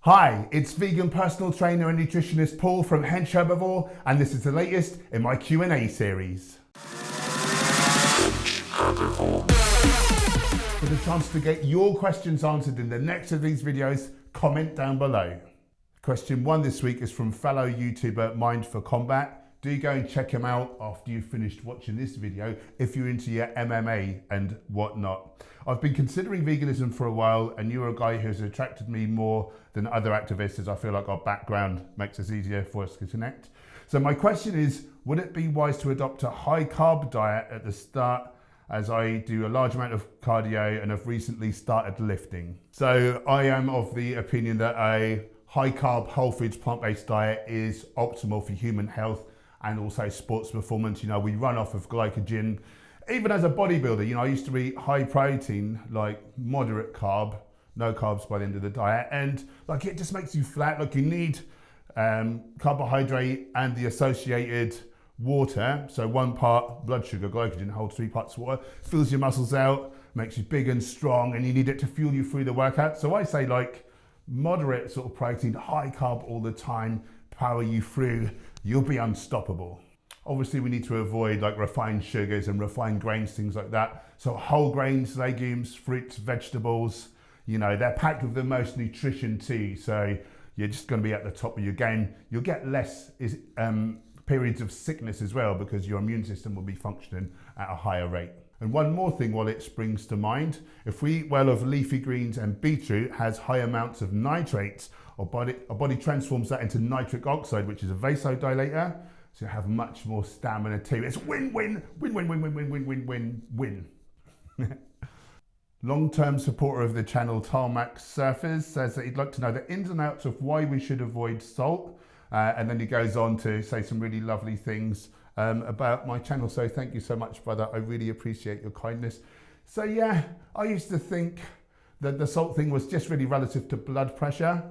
Hi, it's vegan personal trainer and nutritionist Paul from Hench Herbivore, and this is the latest in my Q&A series. For the chance to get your questions answered in the next of these videos, comment down below. Question 1 this week is from fellow YouTuber Mind for Combat. Do go and check him out after you've finished watching this video if you're into your MMA and whatnot. I've been considering veganism for a while, and you're a guy who's attracted me more than other activists, as I feel like our background makes it easier for us to connect. So my question is, would it be wise to adopt a high carb diet at the start, as I do a large amount of cardio and have recently started lifting? So I am of the opinion that a high carb, whole foods, plant-based diet is optimal for human health and also sports performance. You know, we run off of glycogen. Even as a bodybuilder, you know, I used to eat high protein, like moderate carb, no carbs by the end of the diet. And like, it just makes you flat. Like, you need carbohydrate and the associated water. So 1 part blood sugar, glycogen, holds 3 parts water, fills your muscles out, makes you big and strong, and you need it to fuel you through the workout. So I say, like, moderate sort of protein, high carb all the time, power you through, you'll be unstoppable. Obviously, we need to avoid like refined sugars and refined grains, things like that. So whole grains, legumes, fruits, vegetables, you know, they're packed with the most nutrition too. So you're just going to be at the top of your game. You'll get less periods of sickness as well, because your immune system will be functioning at a higher rate. And one more thing while it springs to mind, if we eat well of leafy greens and beetroot has high amounts of nitrates, our body transforms that into nitric oxide, which is a vasodilator, so you have much more stamina too. It's win-win, win-win-win-win-win-win-win. Long-term supporter of the channel, Tarmac Surfers, says that he'd like to know the ins and outs of why we should avoid salt. And then he goes on to say some really lovely things about my channel. So thank you so much, brother. I really appreciate your kindness. So yeah, I used to think that the salt thing was just really relative to blood pressure.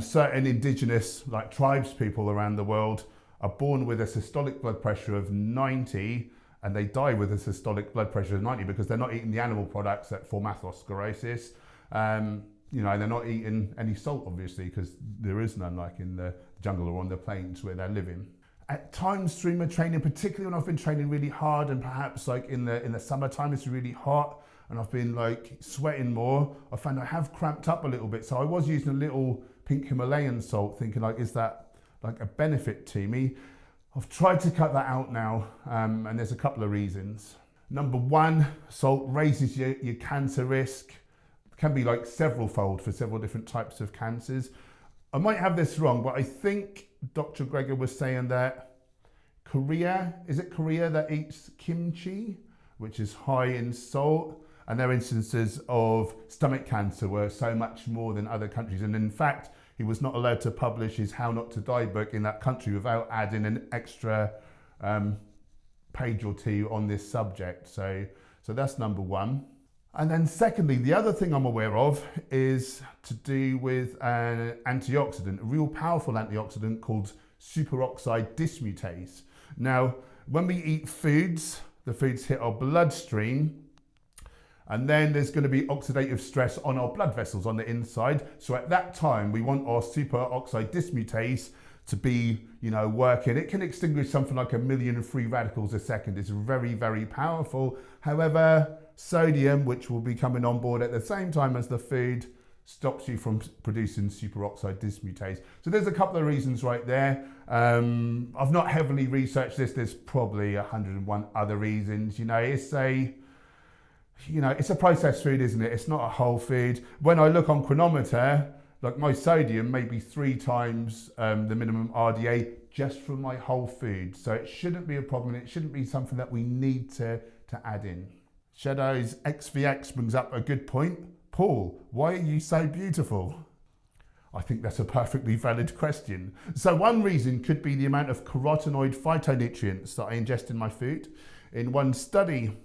Certain indigenous like tribes people around the world are born with a systolic blood pressure of 90, and they die with a systolic blood pressure of 90 because they're not eating the animal products that form atherosclerosis. You know, they're not eating any salt, obviously, because there is none, like in the jungle or on the plains where they're living. At times through my training, particularly when I've been training really hard, and perhaps like in the summertime it's really hot and I've been like sweating more, I found I have cramped up a little bit. So I was using a little pink Himalayan salt, thinking like, is that like a benefit to me? I've tried to cut that out now, and there's a couple of reasons. Number 1, salt raises your cancer risk. It can be like several fold for several different types of cancers. I might have this wrong, but I think Dr. Gregor was saying that is it Korea that eats kimchi, which is high in salt? And their instances of stomach cancer were so much more than other countries. And in fact, he was not allowed to publish his How Not to Die book in that country without adding an extra page or 2 on this subject. So that's number 1. And then secondly, the other thing I'm aware of is to do with an antioxidant, a real powerful antioxidant called superoxide dismutase. Now, when we eat foods, the foods hit our bloodstream, and then there's going to be oxidative stress on our blood vessels on the inside. So at that time, we want our superoxide dismutase to be, you know, working. It can extinguish something like 1 million free radicals a second. It's very, very powerful. However, sodium, which will be coming on board at the same time as the food, stops you from producing superoxide dismutase. So there's a couple of reasons right there. I've not heavily researched this. There's probably 101 other reasons. You know, it's a processed food, isn't it? It's not a whole food. When I look on Chronometer, like my sodium may be 3 times the minimum RDA just from my whole food. So it shouldn't be a problem. It shouldn't be something that we need to add in. Shadows XVX brings up a good point. Paul, why are you so beautiful? I think that's a perfectly valid question. So one reason could be the amount of carotenoid phytonutrients that I ingest in my food. In one study,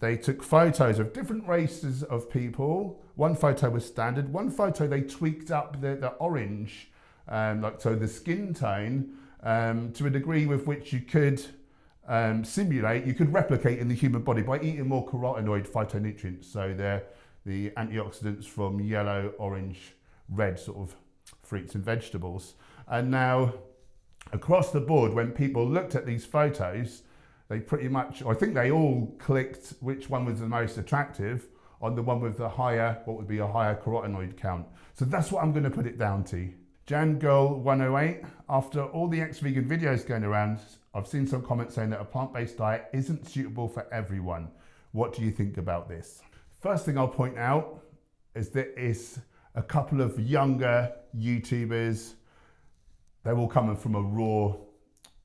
they took photos of different races of people. One photo was standard. One photo they tweaked up the orange, so the skin tone, to a degree with which you could you could replicate in the human body by eating more carotenoid phytonutrients. So the antioxidants from yellow, orange, red sort of fruits and vegetables. And now across the board, when people looked at these photos, they pretty much, I think they all clicked which one was the most attractive on the one with the higher, what would be a higher carotenoid count. So that's what I'm going to put it down to. Jan Girl 108, after all the ex-vegan videos going around, I've seen some comments saying that a plant-based diet isn't suitable for everyone. What do you think about this? First thing I'll point out is that it's a couple of younger YouTubers. They're all coming from a raw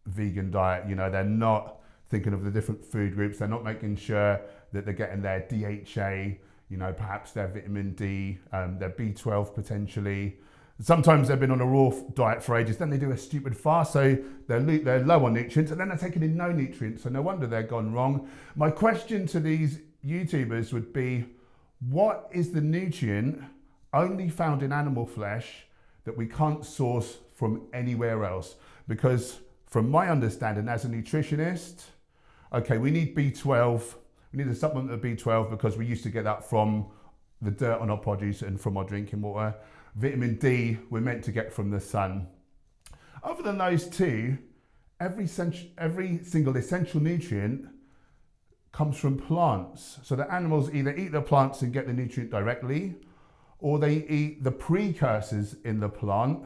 vegan diet. You know, they're not thinking of the different food groups. They're not making sure that they're getting their DHA, you know, perhaps their vitamin D, their B12 potentially. Sometimes they've been on a raw diet for ages, then they do a stupid fast, so they're low on nutrients, and then they're taking in no nutrients, so no wonder they're gone wrong. My question to these YouTubers would be, what is the nutrient only found in animal flesh that we can't source from anywhere else? Because from my understanding as a nutritionist, okay, we need B12, we need a supplement of B12 because we used to get that from the dirt on our produce and from our drinking water. Vitamin D, we're meant to get from the sun. Other than those two, every single essential nutrient comes from plants. So the animals either eat the plants and get the nutrient directly, or they eat the precursors in the plant,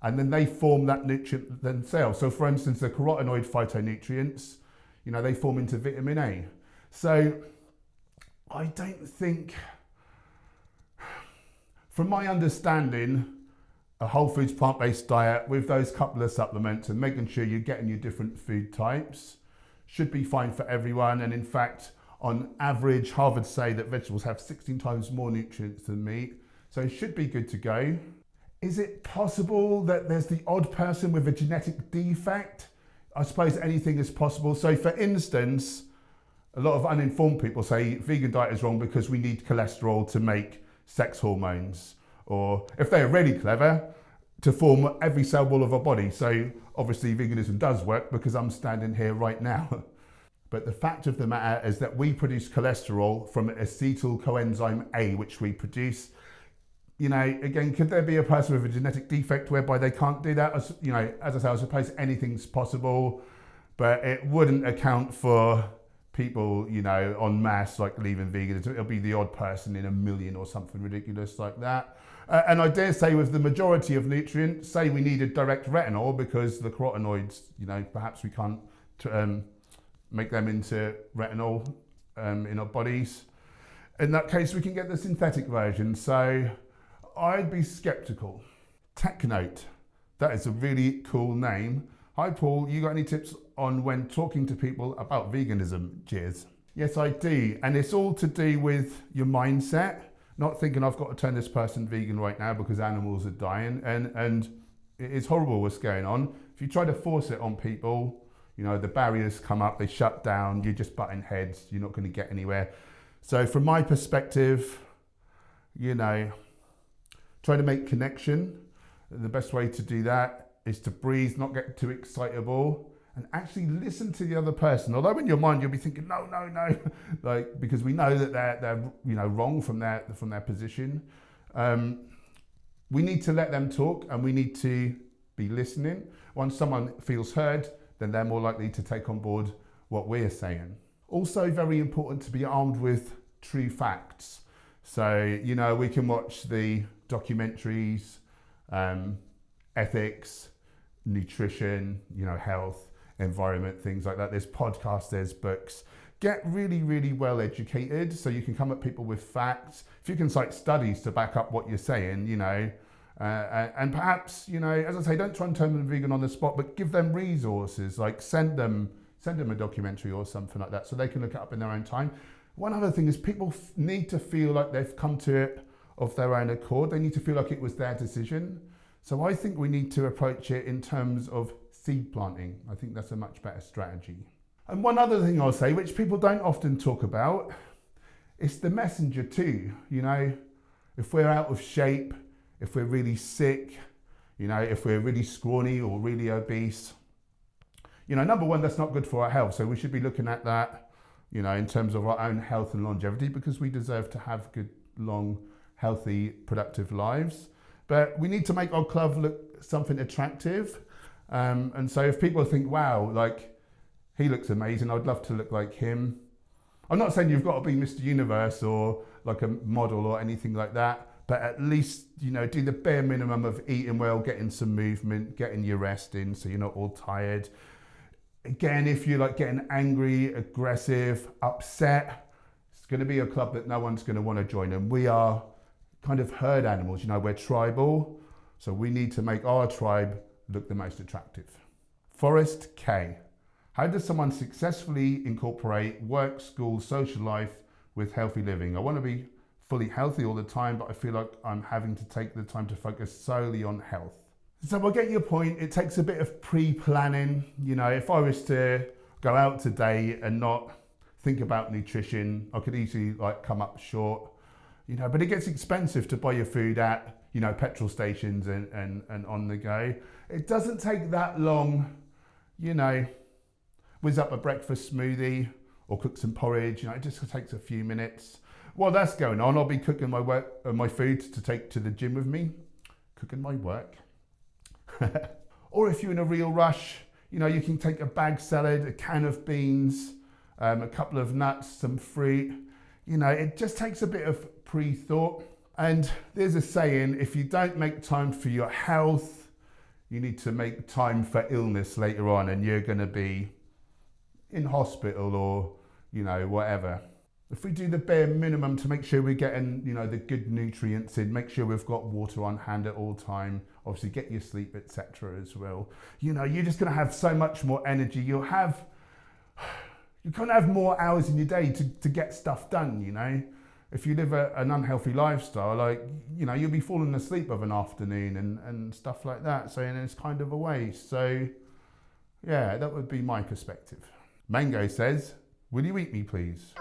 and then they form that nutrient themselves. So for instance, the carotenoid phytonutrients, you know, they form into vitamin A. So I don't think, from my understanding, a whole foods plant-based diet with those couple of supplements and making sure you're getting your different food types should be fine for everyone. And in fact, on average, Harvard say that vegetables have 16 times more nutrients than meat. So it should be good to go. Is it possible that there's the odd person with a genetic defect? I suppose anything is possible. So for instance, a lot of uninformed people say vegan diet is wrong because we need cholesterol to make sex hormones, or if they're really clever, to form every cell wall of our body. So obviously veganism does work because I'm standing here right now. But the fact of the matter is that we produce cholesterol from acetyl coenzyme A, which we produce. You know, again, could there be a person with a genetic defect whereby they can't do that? As, you know, as I say, I suppose anything's possible, but it wouldn't account for people, you know, en masse, like leaving veganism. It'll be the odd person in a million or something ridiculous like that. And I dare say with the majority of nutrients, say we needed direct retinol because the carotenoids, you know, perhaps we can't make them into retinol in our bodies. In that case, we can get the synthetic version. So I'd be skeptical. Technote, that is a really cool name. Hi Paul, you got any tips on when talking to people about veganism? Cheers. Yes, I do. And it's all to do with your mindset, not thinking I've got to turn this person vegan right now because animals are dying. And it's horrible what's going on. If you try to force it on people, you know, the barriers come up, they shut down, you're just butting heads, you're not going to get anywhere. So from my perspective, you know, try to make connection. The best way to do that is to breathe, not get too excitable, and actually listen to the other person. Although in your mind you'll be thinking, no, like, because we know that they're you know, wrong from their position. We need to let them talk, and we need to be listening. Once someone feels heard, then they're more likely to take on board what we're saying. Also very important to be armed with true facts. So, you know, we can watch the documentaries, ethics, nutrition, you know, health, environment, things like that. There's podcasts, there's books. Get really, really well educated so you can come at people with facts. If you can cite studies to back up what you're saying, you know, and perhaps, you know, as I say, don't try and turn them vegan on the spot, but give them resources, like send them a documentary or something like that so they can look it up in their own time. One other thing is people need to feel like they've come to it of their own accord. They need to feel like it was their decision. So I think we need to approach it in terms of seed planting. I think that's a much better strategy. And one other thing I'll say, which people don't often talk about, it's the messenger too. You know, if we're out of shape, if we're really sick, you know, if we're really scrawny or really obese, you know, number one, that's not good for our health. So we should be looking at that, you know, in terms of our own health and longevity, because we deserve to have good, long, healthy, productive lives. But we need to make our club look something attractive. And so if people think, wow, like he looks amazing, I'd love to look like him. I'm not saying you've got to be Mr. Universe or like a model or anything like that, but at least, you know, do the bare minimum of eating well, getting some movement, getting your rest in so you're not all tired. Again, if you're like getting angry, aggressive, upset, it's going to be a club that no one's going to want to join. And we are kind of herd animals, you know, we're tribal. So we need to make our tribe look the most attractive. Forrest K. How does someone successfully incorporate work, school, social life with healthy living? I want to be fully healthy all the time, but I feel like I'm having to take the time to focus solely on health. So I get your point. It takes a bit of pre-planning. You know, if I was to go out today and not think about nutrition, I could easily like come up short, you know, but it gets expensive to buy your food at, you know, petrol stations and on the go. It doesn't take that long, you know, whiz up a breakfast smoothie or cook some porridge, you know, it just takes a few minutes. While that's going on, I'll be cooking my food to take to the gym with me. Cooking my work. Or if you're in a real rush, you know, you can take a bag salad, a can of beans, a couple of nuts, some fruit. You know, it just takes a bit of pre-thought. And there's a saying, if you don't make time for your health, you need to make time for illness later on, and you're going to be in hospital or, you know, whatever. If we do the bare minimum to make sure we're getting, you know, the good nutrients in, make sure we've got water on hand at all time, obviously get your sleep, etc. as well. You know, you're just going to have so much more energy. You're going to have more hours in your day to get stuff done, you know. If you live an unhealthy lifestyle, like, you know, you'll be falling asleep of an afternoon and stuff like that. So it's kind of a waste. So yeah, that would be my perspective. Mango says, will you eat me, please?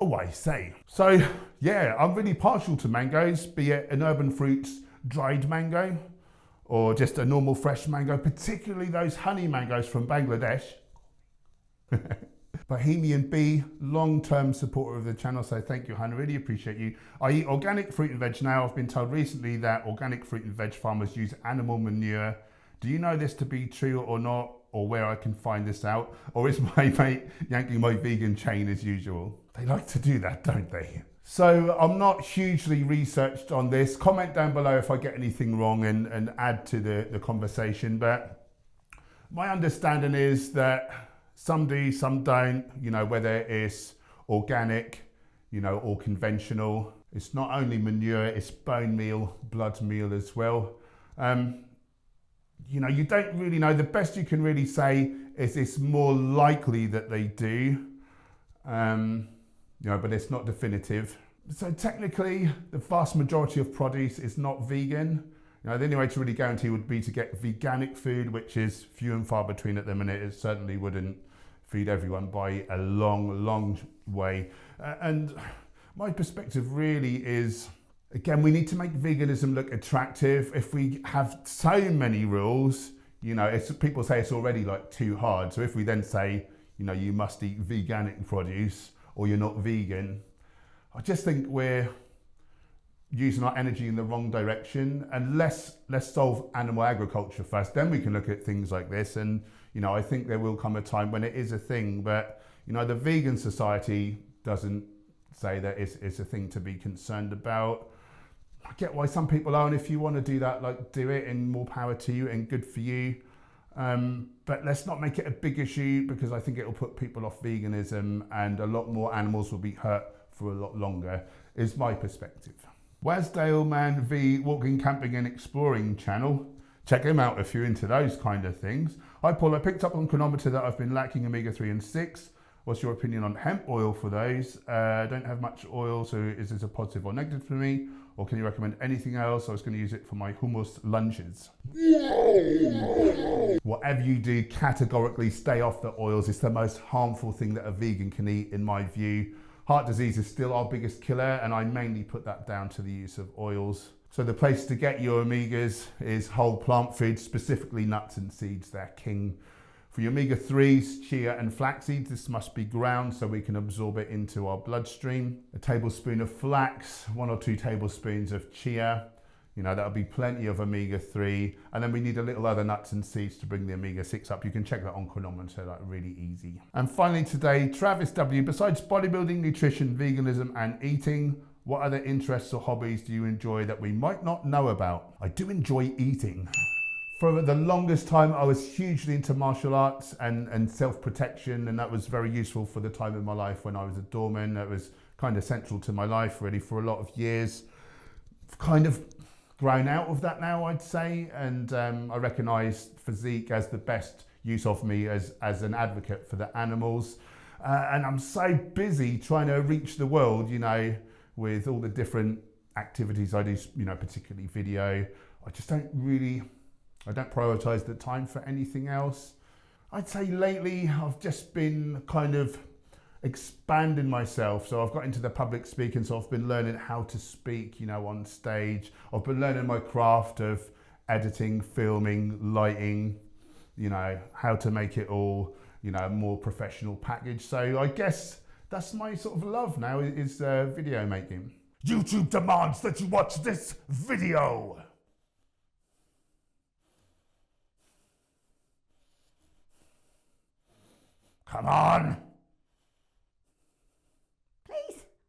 Oh, I say. So yeah, I'm really partial to mangoes, be it an Urban Fruits dried mango or just a normal fresh mango, particularly those honey mangoes from Bangladesh. Bohemian B, long-term supporter of the channel, so thank you, Hannah, really appreciate you. I eat organic fruit and veg now. I've been told recently that organic fruit and veg farmers use animal manure. Do you know this to be true or not, or where I can find this out? Or is my mate yanking my vegan chain as usual? They like to do that, don't they? So I'm not hugely researched on this. Comment down below if I get anything wrong and add to the conversation. But my understanding is that some do, some don't, you know, whether it's organic, you know, or conventional. It's not only manure, it's bone meal, blood meal as well. You know, you don't really know. The best you can really say is it's more likely that they do, you know, but it's not definitive. So technically, the vast majority of produce is not vegan. You know, the only way to really guarantee would be to get veganic food, which is few and far between at the minute. It certainly wouldn't feed everyone by a long, long way. And my perspective really is, again, we need to make veganism look attractive. If we have so many rules, you know, people say it's already like too hard. So if we then say, you know, you must eat veganic produce or you're not vegan, I just think we're using our energy in the wrong direction. And let's solve animal agriculture first, then we can look at things like this. And, you know, I think there will come a time when it is a thing, but, you know, the vegan society doesn't say that it's a thing to be concerned about. I get why some people are, and if you want to do that, like, do it, and more power to you and good for you. But let's not make it a big issue, because I think it will put people off veganism and a lot more animals will be hurt for a lot longer, is my perspective. Wasdale Man V Walking, Camping and Exploring channel. Check him out if you're into those kind of things. Hi Paul, I picked up on Chronometer that I've been lacking omega-3 and 6. What's your opinion on hemp oil for those? I don't have much oil, so is this a positive or negative for me? Or can you recommend anything else? I was going to use it for my hummus lunches. Whatever you do, categorically stay off the oils. It's the most harmful thing that a vegan can eat, in my view. Heart disease is still our biggest killer, and I mainly put that down to the use of oils. So the place to get your omegas is whole plant foods, specifically nuts and seeds. They're king. For your omega-3s, chia and flax seeds, this must be ground so we can absorb it into our bloodstream. A tablespoon of flax, 1 or 2 tablespoons of chia. You know, that'll be plenty of omega-3, and then we need a little other nuts and seeds to bring the omega-6 up. You can check that on Chronometer, like really easy. And finally today, Travis W. Besides bodybuilding, nutrition, veganism, and eating, what other interests or hobbies do you enjoy that we might not know about? I do enjoy eating. For the longest time, I was hugely into martial arts and self-protection, and that was very useful for the time in my life when I was a doorman. That was kind of central to my life really for a lot of years. I've kind of grown out of that now, I'd say, and I recognise physique as the best use of me as an advocate for the animals. And I'm so busy trying to reach the world, you know, with all the different activities I do, you know, particularly video. I don't prioritise the time for anything else. I'd say lately I've just been kind of expanding myself. So I've got into the public speaking, so I've been learning how to speak, you know, on stage. I've been learning my craft of editing, filming, lighting, you know, how to make it all, you know, a more professional package. So I guess that's my sort of love now is video making. YouTube demands that you watch this video. Come on.